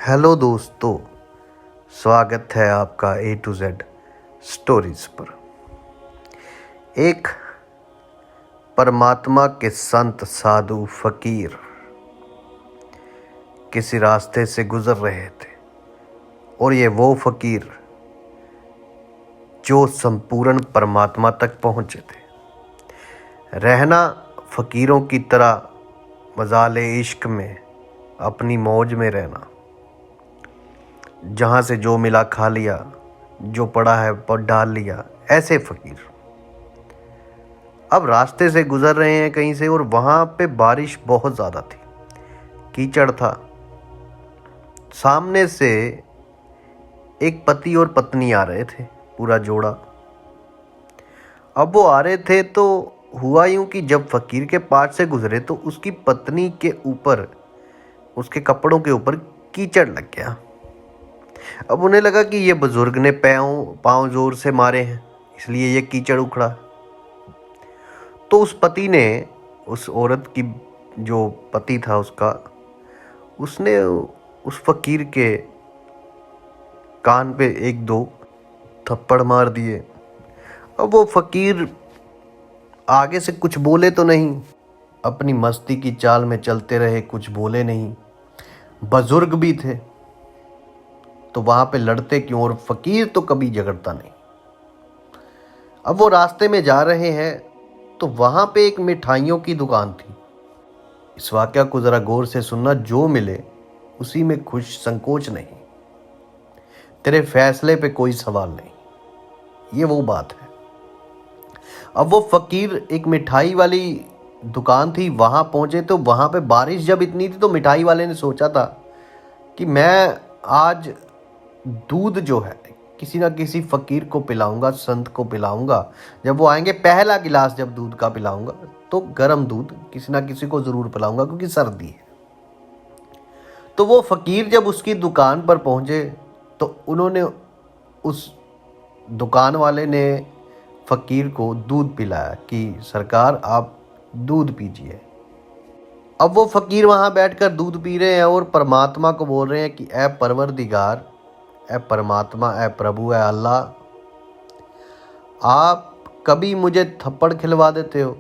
Hello दोस्तों, स्वागत है आपका A to Z स्टोरीज पर। एक परमात्मा के संत साधु फकीर किसी रास्ते से गुजर रहे थे और ये वो फकीर जो संपूर्ण परमात्मा तक पहुँचे थे। रहना फकीरों की तरह मजाले इश्क में अपनी मौज में रहना, जहाँ से जो मिला खा लिया, जो पड़ा है पर डाल लिया, ऐसे फकीर अब रास्ते से गुजर रहे हैं कहीं से और वहाँ पे बारिश बहुत ज़्यादा थी, कीचड़ था। सामने से एक पति और पत्नी आ रहे थे, पूरा जोड़ा। अब वो आ रहे थे तो हुआ यूं कि जब फकीर के पास से गुजरे तो उसकी पत्नी के ऊपर, उसके कपड़ों के ऊपर कीचड़ लग गया। अब उन्हें लगा कि ये बुजुर्ग ने पाँव जोर से मारे हैं, इसलिए ये कीचड़ उखड़ा। तो उस पति ने, उस औरत की जो पति था उसका, उसने उस फकीर के कान पे एक दो थप्पड़ मार दिए। अब वो फकीर आगे से कुछ बोले तो नहीं, अपनी मस्ती की चाल में चलते रहे, कुछ बोले नहीं। बुजुर्ग भी थे तो वहां पे लड़ते क्यों, और फकीर तो कभी झगड़ता नहीं। अब वो रास्ते में जा रहे हैं तो वहां पे एक मिठाइयों की दुकान थी। इस वाकया को जरा गौर से सुनना, जो मिले उसी में खुश, संकोच नहीं, तेरे फैसले पे कोई सवाल नहीं, ये वो बात है। अब वो फकीर एक मिठाई वाली दुकान थी, वहां पहुंचे तो वहां पे बारिश जब इतनी थी तो मिठाई वाले ने सोचा था कि मैं आज दूध जो है किसी ना किसी फकीर को पिलाऊंगा, संत को पिलाऊंगा। जब वो आएंगे, पहला गिलास जब दूध का पिलाऊंगा तो गर्म दूध किसी ना किसी को जरूर पिलाऊंगा, क्योंकि सर्दी है। तो वो फकीर जब उसकी दुकान पर पहुंचे तो उन्होंने, उस दुकान वाले ने फकीर को दूध पिलाया कि सरकार आप दूध पीजिए। अब वो फकीर वहां बैठकर दूध पी रहे हैं और परमात्मा को बोल रहे हैं कि ऐ परवरदिगार, ऐ परमात्मा, ऐ प्रभु, ऐ अल्लाह, आप कभी मुझे थप्पड़ खिलवा देते हो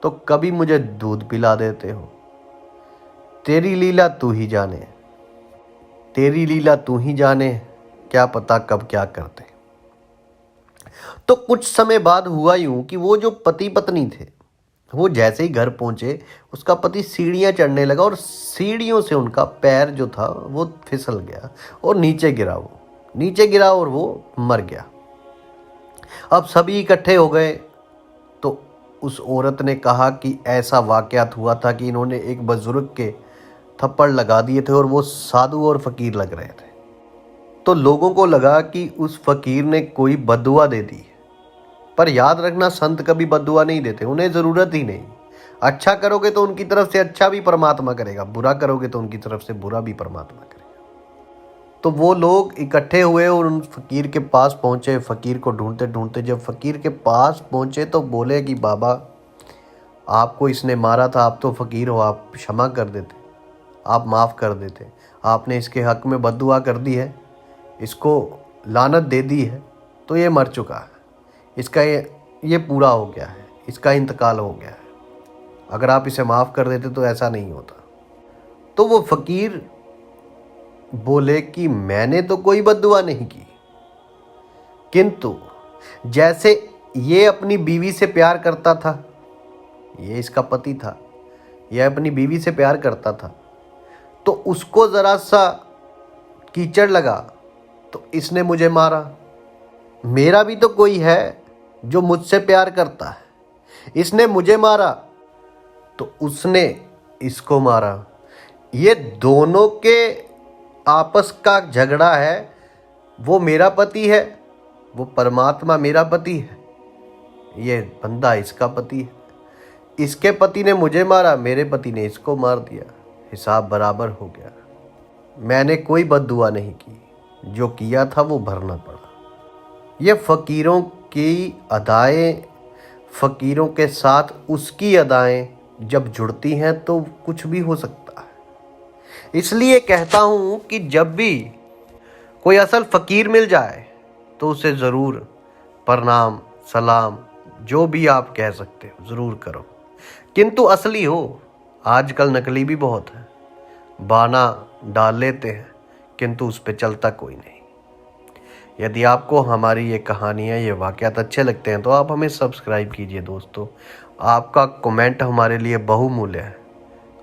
तो कभी मुझे दूध पिला देते हो। तेरी लीला तू ही जाने, तेरी लीला तू ही जाने, क्या पता कब क्या करते। तो कुछ समय बाद हुआ यूं कि वो जो पति पत्नी थे, वो जैसे ही घर पहुंचे, उसका पति सीढ़ियां चढ़ने लगा और सीढ़ियों से उनका पैर जो था वो फिसल गया और नीचे गिरा। वो नीचे गिरा और वो मर गया। अब सभी इकट्ठे हो गए तो उस औरत ने कहा कि ऐसा वाकयात हुआ था कि इन्होंने एक बुजुर्ग के थप्पड़ लगा दिए थे और वो साधु और फकीर लग रहे थे। तो लोगों को लगा कि उस फकीर ने कोई बद्दुआ दे दी। पर याद रखना, संत कभी बद्दुआ नहीं देते, उन्हें ज़रूरत ही नहीं। अच्छा करोगे तो उनकी तरफ से अच्छा भी परमात्मा करेगा, बुरा करोगे तो उनकी तरफ से बुरा भी परमात्मा करेगा। तो वो लोग इकट्ठे हुए और उन फकीर के पास पहुंचे। फकीर को ढूंढते ढूंढते जब फकीर के पास पहुंचे तो बोले कि बाबा, आपको इसने मारा था, आप तो फकीर हो, आप क्षमा कर देते, आप माफ़ कर देते। आपने इसके हक में बद्दुआ कर दी है, इसको लानत दे दी है, तो ये मर चुका है, इसका ये पूरा हो गया है, इसका इंतकाल हो गया है। अगर आप इसे माफ़ कर देते तो ऐसा नहीं होता। तो वो फकीर बोले कि मैंने तो कोई बद्दुआ नहीं की, किंतु जैसे ये अपनी बीवी से प्यार करता था, ये इसका पति था, ये अपनी बीवी से प्यार करता था, तो उसको ज़रा सा कीचड़ लगा तो इसने मुझे मारा। मेरा भी तो कोई है जो मुझसे प्यार करता है, इसने मुझे मारा तो उसने इसको मारा। ये दोनों के आपस का झगड़ा है। वो मेरा पति है, वो परमात्मा मेरा पति है, ये बंदा इसका पति है। इसके पति ने मुझे मारा, मेरे पति ने इसको मार दिया, हिसाब बराबर हो गया। मैंने कोई बद्दुआ नहीं की, जो किया था वो भरना पड़ा। ये फकीरों की अदाएं, फकीरों के साथ उसकी अदाएं जब जुड़ती हैं तो कुछ भी हो सकता है। इसलिए कहता हूं कि जब भी कोई असल फकीर मिल जाए तो उसे ज़रूर प्रणाम, सलाम, जो भी आप कह सकते हो ज़रूर करो। किंतु असली हो, आजकल नकली भी बहुत है, बहाना डाल लेते हैं किंतु उस पर चलता कोई नहीं। यदि आपको हमारी ये कहानियाँ, ये वाक़यात अच्छे लगते हैं तो आप हमें सब्सक्राइब कीजिए दोस्तों। आपका कमेंट हमारे लिए बहुमूल्य है।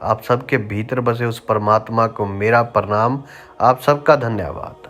आप सबके भीतर बसे उस परमात्मा को मेरा प्रणाम। आप सबका धन्यवाद।